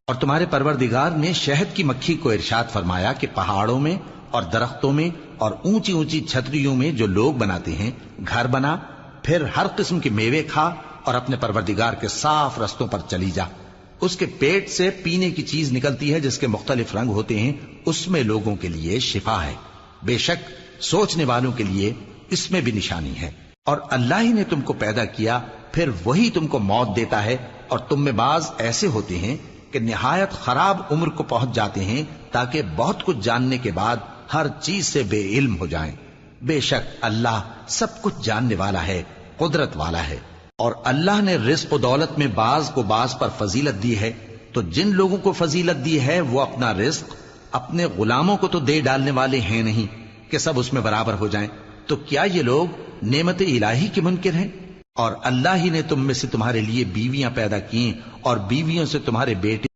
اور تمہارے پروردگار نے شہد کی مکھی کو ارشاد فرمایا کہ پہاڑوں میں اور درختوں میں اور اونچی اونچی چھتریوں میں جو لوگ بناتے ہیں گھر بنا، پھر ہر قسم کے میوے کھا اور اپنے پروردگار کے صاف رستوں پر چلی جا۔ اس کے پیٹ سے پینے کی چیز نکلتی ہے جس کے مختلف رنگ ہوتے ہیں، اس میں لوگوں کے لیے شفا ہے، بے شک سوچنے والوں کے لیے اس میں بھی نشانی ہے۔ اور اللہ ہی نے تم کو پیدا کیا، پھر وہی تم کو موت دیتا ہے، اور تم میں بعض ایسے ہوتے ہیں کہ نہایت خراب عمر کو پہنچ جاتے ہیں تاکہ بہت کچھ جاننے کے بعد ہر چیز سے بے علم ہو جائیں۔ بے شک اللہ سب کچھ جاننے والا ہے، قدرت والا ہے۔ اور اللہ نے رزق و دولت میں بعض کو بعض پر فضیلت دی ہے، تو جن لوگوں کو فضیلت دی ہے وہ اپنا رزق اپنے غلاموں کو تو دے ڈالنے والے ہیں نہیں کہ سب اس میں برابر ہو جائیں، تو کیا یہ لوگ نعمت الہی کے منکر ہیں؟ اور اللہ ہی نے تم میں سے تمہارے لیے بیویاں پیدا کی اور بیویوں سے تمہارے بیٹے